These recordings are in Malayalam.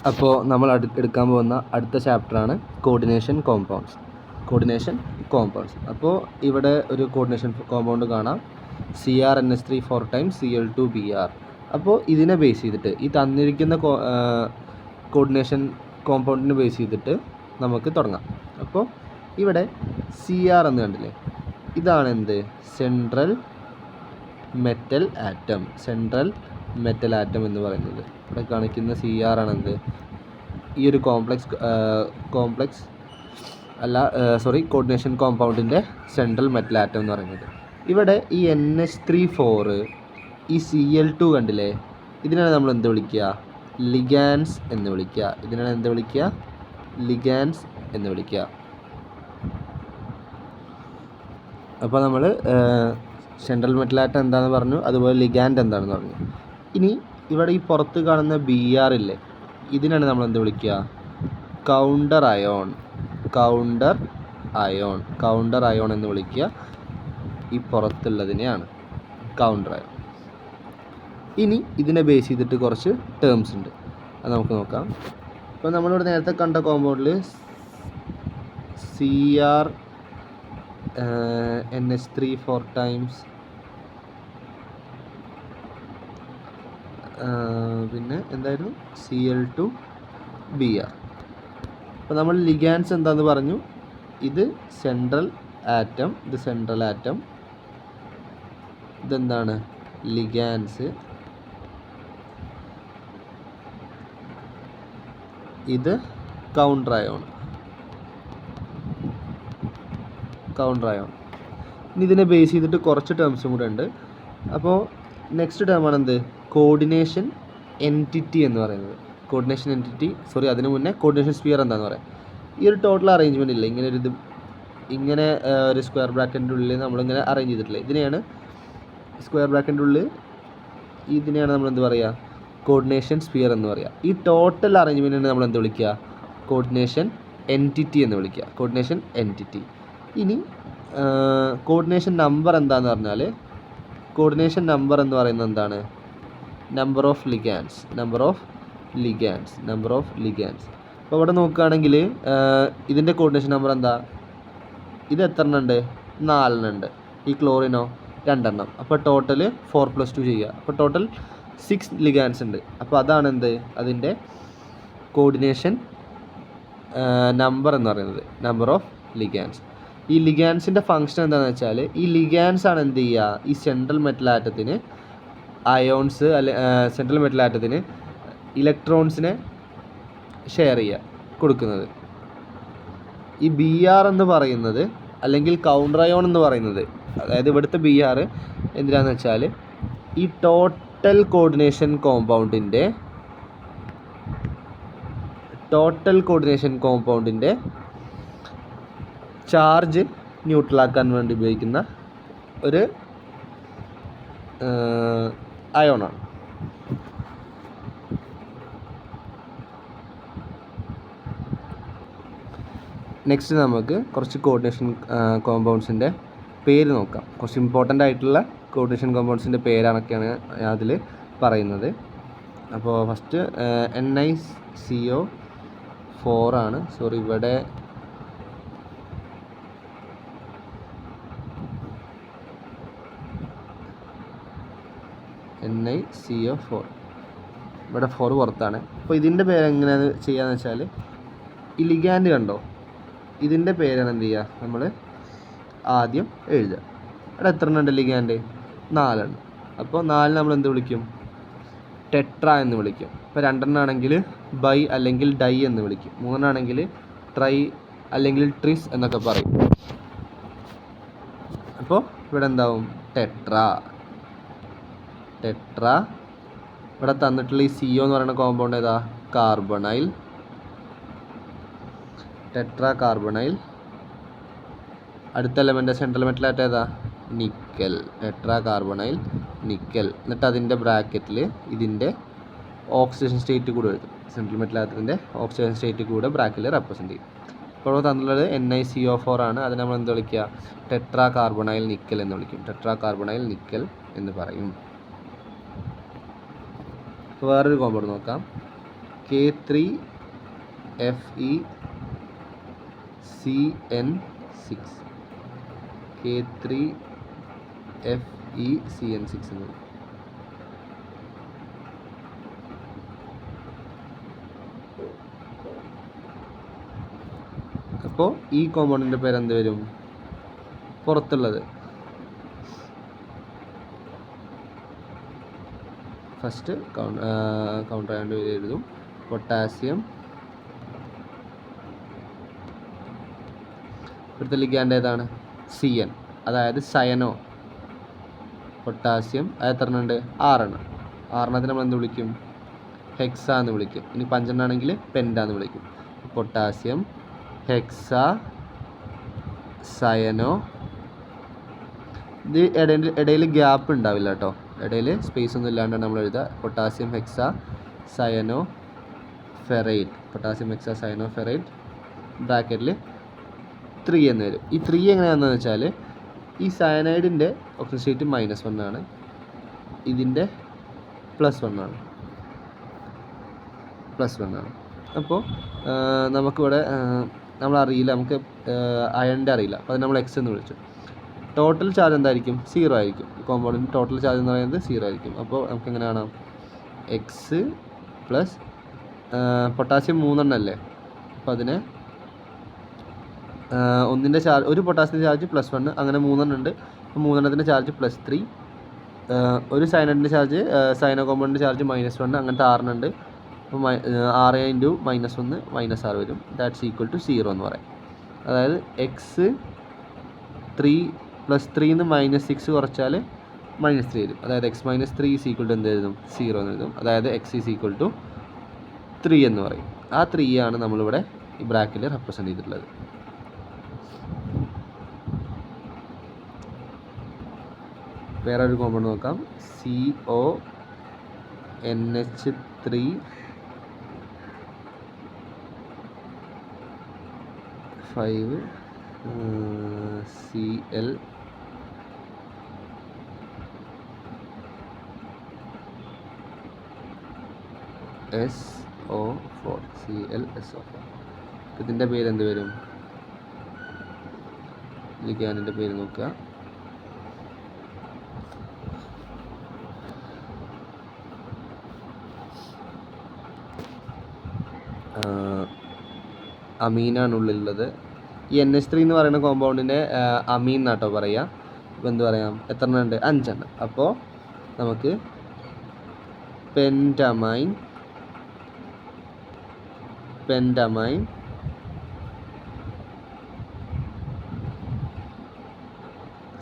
അപ്പോൾ നമ്മൾ എടുക്കാൻ പോകുന്ന അടുത്ത ചാപ്റ്ററാണ് കോർഡിനേഷൻ കോമ്പൗണ്ട്സ്. അപ്പോൾ ഇവിടെ ഒരു കോർഡിനേഷൻ കോമ്പൗണ്ട് കാണാം, CrNH3 4 times Cl2Br. അപ്പോൾ ഇതിനെ ബേസ് ചെയ്തിട്ട് ഈ തന്നിരിക്കുന്ന കോർഡിനേഷൻ കോമ്പൗണ്ടിനെ ബേസ് ചെയ്തിട്ട് നമുക്ക് തുടങ്ങാം. അപ്പോൾ ഇവിടെ Cr എന്ന് കണ്ടില്ലേ, ഇതാണ് എന്ത്, സെൻട്രൽ മെറ്റൽ ആറ്റം എന്ന് പറയുന്നത്. ഇവിടെ കാണിക്കുന്ന Cr ആണെന്ത്, ഈ ഒരു കോർഡിനേഷൻ കോമ്പൗണ്ടിൻ്റെ സെൻട്രൽ മെറ്റൽ ആറ്റം എന്ന് പറയുന്നത്. ഇവിടെ ഈ NH3 ഈ Cl2 കണ്ടില്ലേ, ഇതിനാണ് നമ്മൾ എന്ത് വിളിക്കുക, ലിഗാൻസ് എന്ന് വിളിക്കുക. അപ്പോൾ നമ്മൾ സെൻട്രൽ മെറ്റൽ ആറ്റം എന്താണെന്ന് പറഞ്ഞു, അതുപോലെ ലിഗാൻഡ് എന്താണെന്ന് പറഞ്ഞു. ഇനി ഇവിടെ ഈ പുറത്ത് കാണുന്ന Br ഇല്ലേ, ഇതിനാണ് നമ്മൾ എന്ത് വിളിക്കുക, കൗണ്ടർ അയോൺ എന്ന് വിളിക്കുക. ഈ പുറത്തുള്ളതിനെയാണ് കൗണ്ടർ അയോൺ. ഇനി ഇതിനെ ബേസ് ചെയ്തിട്ട് കുറച്ച് ടേംസ് ഉണ്ട്, അത് നമുക്ക് നോക്കാം. അപ്പോൾ നമ്മളിവിടെ നേരത്തെ കണ്ട കോമ്പൗണ്ടിൽ CrNH3 4 times പിന്നെ എന്തായിരുന്നു Cl2Br. അപ്പോൾ നമ്മൾ ലിഗാൻസ് എന്താന്ന് പറഞ്ഞു, ഇത് സെൻട്രൽ ആറ്റം, ഇതെന്താണ് ലിഗാൻസ്, ഇത് കൗണ്ടർ അയോൺ. ഇനി ഇതിനെ ബേസ് ചെയ്തിട്ട് കുറച്ച് ടേംസും കൂടെ ഉണ്ട്. അപ്പോൾ നെക്സ്റ്റ് ടേമാണ് എന്ത്, കോർഡിനേഷൻ എൻറ്റിറ്റി എന്ന് പറയുന്നത്. അതിനു മുന്നേ കോർഡിനേഷൻ സ്ഫിയർ എന്താണെന്ന് പറയാം. ഈ ഒരു ടോട്ടൽ അറേഞ്ച്മെൻ്റ് ഇല്ല, ഇങ്ങനെ ഒരു സ്ക്വയർ ബ്രാക്കറ്റിൻ്റെ ഉള്ളിൽ നമ്മളിങ്ങനെ അറേഞ്ച് ചെയ്തിട്ടില്ല, ഇതിനെയാണ് സ്ക്വയർ ബ്രാക്കറ്റിൻ്റെ ഉള്ളിൽ, ഇതിനെയാണ് നമ്മൾ എന്ത് പറയുക, കോർഡിനേഷൻ സ്ഫിയർ എന്ന് പറയുക. ഈ ടോട്ടൽ അറേഞ്ച്മെൻറ്റിനെ നമ്മൾ എന്ത് വിളിക്കുക, കോർഡിനേഷൻ എൻറ്റിറ്റി എന്ന് വിളിക്കുക. ഇനി കോർഡിനേഷൻ നമ്പർ എന്താണെന്ന് പറഞ്ഞാൽ, കോർഡിനേഷൻ നമ്പർ എന്ന് പറയുന്നത് എന്താണ്, നമ്പർ ഓഫ് ലിഗാൻസ്. അപ്പോൾ ഇവിടെ നോക്കുകയാണെങ്കിൽ ഇതിൻ്റെ കോർഡിനേഷൻ നമ്പർ എന്താ, ഇത് എത്ര എണ്ണം ഉണ്ട്, 4 എണ്ണം ഉണ്ട്. ഈ ക്ലോറിനോ 2 എണ്ണം. അപ്പോൾ ടോട്ടൽ 4 + 2 ചെയ്യുക, അപ്പോൾ ടോട്ടൽ 6 ലിഗാൻസ് ഉണ്ട്. അപ്പോൾ അതാണ് എന്ത്, അതിൻ്റെ കോർഡിനേഷൻ നമ്പർ എന്ന് പറയുന്നത്, നമ്പർ ഓഫ് ലിഗാൻസ്. ഈ ലിഗാൻസിൻ്റെ ഫംഗ്ഷൻ എന്താണെന്ന് വെച്ചാൽ, ഈ ലിഗാൻസ് ആണ് എന്ത് ചെയ്യുക, ഈ സെൻട്രൽ മെറ്റൽ ആറ്റത്തിന് അയോൺസ് സെൻട്രൽ മെറ്റൽ ആറ്റത്തിന് ഇലക്ട്രോൺസിനെ ഷെയർ കൊടുക്കുന്നത്. ഈ Br എന്ന് പറയുന്നത്, അല്ലെങ്കിൽ കൗണ്ടർ അയോൺ എന്ന് പറയുന്നത്, അതായത് ഇവിടുത്തെ Br എന്തിനാന്ന് വെച്ചാൽ, ഈ ടോട്ടൽ കോർഡിനേഷൻ കോമ്പൗണ്ടിൻ്റെ ചാർജ് ന്യൂട്രലാക്കാൻ വേണ്ടി ഉപയോഗിക്കുന്ന ഒരു അയോണാണ്. നെക്സ്റ്റ് നമുക്ക് കുറച്ച് കോർഡിനേഷൻ കോമ്പൗണ്ട്സിൻ്റെ പേര് നോക്കാം. കുറച്ച് ഇമ്പോർട്ടൻ്റ് ആയിട്ടുള്ള കോർഡിനേഷൻ കോമ്പൗണ്ട്സിൻ്റെ പേരാണൊക്കെയാണ് അതിൽ പറയുന്നത്. അപ്പോൾ ഫസ്റ്റ് NiCO4 ആണ്. ഇവിടെ NiCO4, ഇവിടെ 4 പുറത്താണ്. അപ്പോൾ ഇതിൻ്റെ പേര് എങ്ങനെയാണ് ചെയ്യാന്ന് വെച്ചാൽ, ഈ ലിഗാൻഡ് കണ്ടോ, ഇതിൻ്റെ പേരാണ് എന്ത് ചെയ്യുക, നമ്മൾ ആദ്യം എഴുതുക. ഇവിടെ എത്ര എണ്ണം ഉണ്ട് ലിഗാൻഡ്, 4 എണ്ണം. അപ്പോൾ 4 നമ്മൾ എന്ത് വിളിക്കും, ടെട്ര എന്ന് വിളിക്കും. ഇപ്പോൾ 2 എണ്ണം ആണെങ്കിൽ ബൈ അല്ലെങ്കിൽ ഡൈ എന്ന് വിളിക്കും. 3 എണ്ണം ആണെങ്കിൽ ട്രൈ അല്ലെങ്കിൽ ട്രിസ് എന്നൊക്കെ പറയും. അപ്പോൾ ഇവിടെ എന്താവും, ടെട്ര. ഇവിടെ തന്നിട്ടുള്ള ഈ CO എന്ന് പറയുന്ന കോമ്പൗണ്ട് ഏതാ, കാർബണൈൽ, ടെട്രാ കാർബണൈൽ. അടുത്ത എലമെൻ്റ് സെൻട്രൽ മെറ്റൽ ആറ്റം ഏതാ, നിക്കൽ, ടെട്രാ കാർബണൈൽ നിക്കൽ. എന്നിട്ട് അതിൻ്റെ ബ്രാക്കറ്റിൽ ഇതിൻ്റെ ഓക്സിഡേഷൻ സ്റ്റേറ്റ് കൂടെ എഴുതും. സെൻട്രൽ മെറ്റൽ ആറ്റത്തിൻ്റെ ഓക്സിഡേഷൻ സ്റ്റേറ്റ് കൂടെ ബ്രാക്കറ്റിൽ റെപ്രസെൻറ്റ് ചെയ്യും. ഇപ്പോൾ തന്നിട്ടുള്ളത് NiCO4 ആണ്. അതിനെ നമ്മൾ എന്ത് വിളിക്കുക, ടെട്രാ കാർബണൈൽ നിക്കൽ എന്ന് വിളിക്കും. എന്ന് പറയും. വേറൊരു കോമ്പൗണ്ട് നോക്കാം, K3FeCN6 K3FeCN6 എന്ന്. അപ്പോൾ ഈ കോമ്പൗണ്ടിൻ്റെ പേര് എന്ത് വരും? പുറത്തുള്ളത് ഫസ്റ്റ് കൗണ്ടർ ആയതുകൊണ്ട് എഴുതും. പൊട്ടാസ്യം ഇവിടുത്തെ ലിഗാൻഡ് ഏതാണ്? CN, അതായത് സയനോ പൊട്ടാസ്യം. അത് എത്ര എണ്ണം ഉണ്ട്? 6 എണ്ണം. 6 എണ്ണത്തിന് നമ്മൾ എന്ത് വിളിക്കും? ഹെക്സ എന്ന് വിളിക്കും. ഇനി 5 എണ്ണം ആണെങ്കിൽ പെൻഡ എന്ന് വിളിക്കും. Potassium, Hexa, cyano. ഇത് ഇടയിൽ ഗ്യാപ്പ് ഉണ്ടാവില്ല കേട്ടോ, ഇടയിൽ സ്പേസ് ഒന്നും ഇല്ലാണ്ടാണ് നമ്മൾ എഴുതുക. Potassium Hexa cyano ferrite, potassium Hexa cyano ferrite ബ്രാക്കറ്റിൽ 3 എന്ന് വരും. ഈ 3 എങ്ങനെയാണെന്ന് വെച്ചാൽ ഈ സയനൈഡിൻ്റെ ഓക്സിജൻ സ്റ്റേറ്റ് -1 ആണ്, ഇതിൻ്റെ +1 ആണ്. അപ്പോൾ നമുക്കിവിടെ നമ്മളറിയില്ല, നമുക്ക് അയണിൻ്റെ അറിയില്ല, അപ്പോൾ അത് നമ്മൾ X എന്ന് വിളിച്ചു. ടോട്ടൽ ചാർജ് എന്തായിരിക്കും? 0 ആയിരിക്കും. കോമ്പൗണ്ടിൻ്റെ ടോട്ടൽ ചാർജ് എന്ന് പറയുന്നത് 0 ആയിരിക്കും. അപ്പോൾ നമുക്ക് എങ്ങനെ കാണാം? X പ്ലസ് പൊട്ടാസ്യം 3 എണ്ണമല്ലേ, അപ്പോൾ അതിനെ ഒന്നിൻ്റെ ചാർജ്, ഒരു പൊട്ടാസ്യത്തിൻ്റെ ചാർജ് +1, അങ്ങനെ 3 എണ്ണം ഉണ്ട്. അപ്പോൾ 3 എണ്ണത്തിൻ്റെ ചാർജ് +3, ഒരു സയനൈഡിൻ്റെ ചാർജ്, സയനോ കോമ്പൗണ്ടിൻ്റെ ചാർജ് -1, അങ്ങനത്തെ 6 എണ്ണം ഉണ്ട്. അപ്പോൾ 6 × -1 -6 വരും. ദാറ്റ്സ് ഈക്വൽ ടു 0 എന്ന് പറയും. അതായത് X 3 + 3 ന്ന് -6 കുറച്ചാൽ -3 വരും. അതായത് X - 3 = എന്ത് എഴുതും? 0 എന്ന് എഴുതും. അതായത് X = 3 എന്ന് പറയും. ആ 3 ആണ് നമ്മളിവിടെ ഈ ബ്രാക്കറ്റിൽ റെപ്രസെൻ്റ് ചെയ്തിട്ടുള്ളത്. വേറെ ഒരു കോമ്പൗണ്ട് നോക്കാം. CONH3 5 Cl SO4 ClSO4. ഇതിൻ്റെ പേര് എന്ത് വരും? ലിഗാൻഡിൻ്റെ പേര് നോക്കുക. അമീനാണ് ഉള്ളിലുള്ളത്. ഈ NH3 എന്ന് പറയുന്ന കോമ്പൗണ്ടിനെ അമീൻ എന്നാട്ടോ പറയുക. അപ്പോൾ എന്ത് പറയാം? എത്ര എണ്ണം ഉണ്ട്? 5 എണ്ണം. അപ്പോൾ നമുക്ക് പെൻറ്റമൈൻ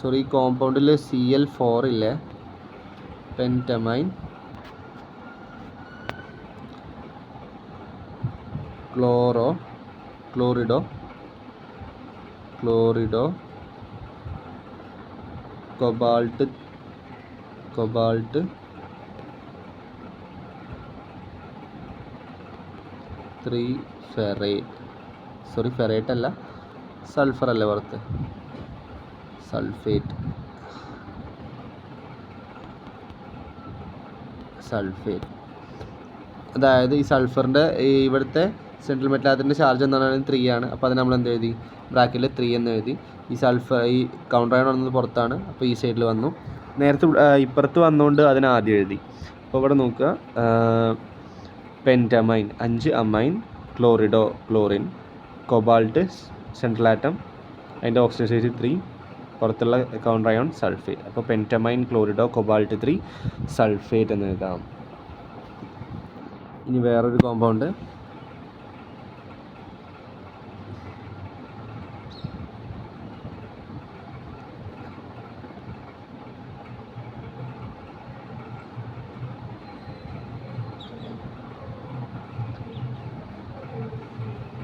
സോറി, കോമ്പൗണ്ടിൽ Cl4 ഇല്ലേ, പെൻറ്റമൈൻ ക്ലോറിഡോ കൊബാൾട്ട് 3 ഫെറൈറ്റ്. സോറി, ഫെറൈറ്റ് അല്ല, സൾഫർ അല്ലേ പുറത്ത്, സൾഫേറ്റ്. അതായത് ഈ സൾഫറിൻ്റെ ഇവിടുത്തെ സെൻട്രൽ മെറ്റൽ ആറ്റത്തിൻ്റെ ചാർജ് എന്താണ്? 3 ആണ്. അപ്പോൾ അത് നമ്മൾ എന്ത് എഴുതി? ബ്രാക്കറ്റിൽ 3 എന്ന് എഴുതി. ഈ സൾഫർ, ഈ കൗണ്ടർ അയൺ വന്നത് പുറത്താണ്, അപ്പോൾ ഈ സൈഡിൽ വന്നു. നേരത്തെ ഇപ്പുറത്ത് വന്നുകൊണ്ട് അതിന് ആദ്യം എഴുതി. അപ്പോൾ ഇവിടെ നോക്കുക, പെൻറ്റമൈൻ 5 amen, chlorine, cobalt central atom, അതിൻ്റെ ഓക്സിജൻ സ്റ്റേറ്റ് 3, പുറത്തുള്ള കൗണ്ടർ അയോൺ സൾഫേറ്റ്. അപ്പോൾ പെൻറ്റമൈൻ കൊബാൾട്ട് 3 സൾഫേറ്റ് എന്ന് എഴുതാം. ഇനി വേറൊരു കോമ്പൗണ്ട്,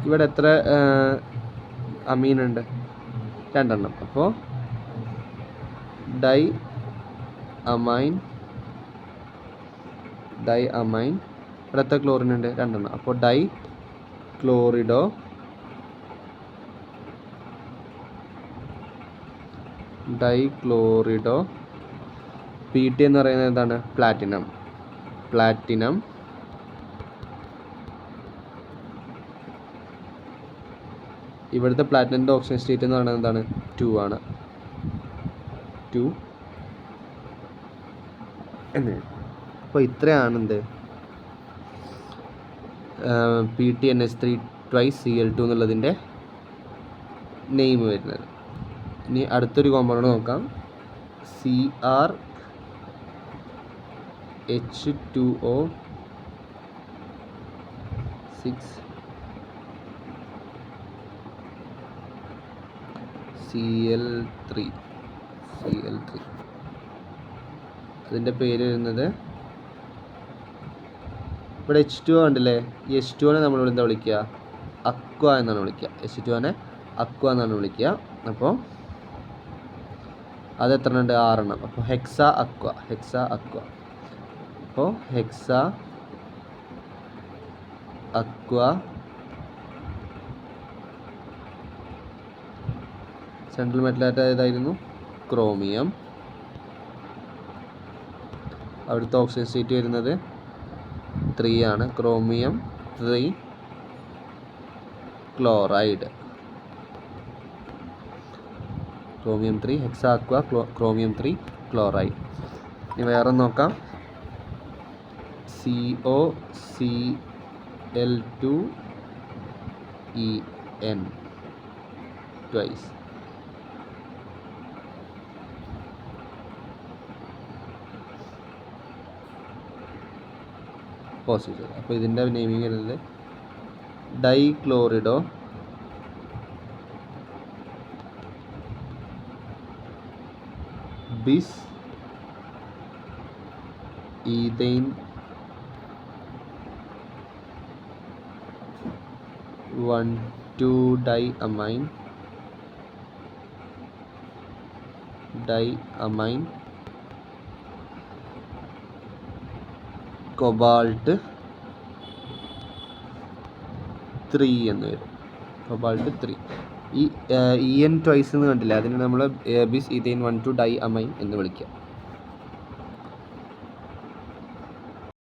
ഇവിടെ എത്ര അമീൻ ഉണ്ട്? 2 എണ്ണം. അപ്പോൾ ഡൈ അമൈൻ ഇവിടെ എത്ര ക്ലോറിൻ ഉണ്ട്? 2 എണ്ണം. അപ്പോൾ ഡൈ ക്ലോറിഡോ PT എന്ന് പറയുന്നത് എന്താണ്? പ്ലാറ്റിനം ഇവിടുത്തെ പ്ലാറ്റിനത്തിൻ്റെ ഓക്സിജൻ സ്റ്റേറ്റ് എന്ന് പറയുന്നത് എന്താണ്? 2 ആണ്. 2 എന്ന്. അപ്പോൾ ഇത്രയാണ് എന്ത് PTNH3 twice Cl2 എന്നുള്ളതിൻ്റെ നെയിം വരുന്നത്. ഇനി അടുത്തൊരു കോമ്പൗണ്ട് നോക്കാം. CrH2O 6 Cl3. അതിൻ്റെ പേര് വരുന്നത് ഇവിടെ H2O ഉണ്ടല്ലേ. ഈ H2O നമ്മൾ എന്താ വിളിക്കുക? അക്വ എന്നാണ് വിളിക്കുക. H2O അക്വ എന്നാണ് വിളിക്കുക. അപ്പോൾ അത് എത്ര ഉണ്ട്? 6 എണ്ണം. അപ്പോൾ ഹെക്സ അക്വ. അപ്പോൾ ഹെക്സ അക്വ സെൻട്രൽ മെറ്റലായിട്ട് ഏതായിരുന്നു? ക്രോമിയം. അവിടുത്തെ ഓക്സിജൻ സ്റ്റേറ്റ് വരുന്നത് 3 ആണ്. Chromium 3 chloride. Chromium 3 Hexa aqua, chromium 3 chloride. ഇനി വേറെ നോക്കാം. COCl2En twice. പോസിറ്റീവ്. അപ്പോൾ ഇതിൻ്റെ നെയിമിങ് വരുന്നത് ഡൈക്ലോറിഡോ ബിസ് ഈഥൈൻ 1,2-diamine കൊബാൾട്ട് 3 എന്ന് വരും. കൊബാൾട്ട് 3. ഈ EN ട്വൈസ് എന്ന് കണ്ടില്ല, അതിന് നമ്മൾ ബിസ് ഈഥൈൻ 1,2-diamine എന്ന് വിളിക്കുക.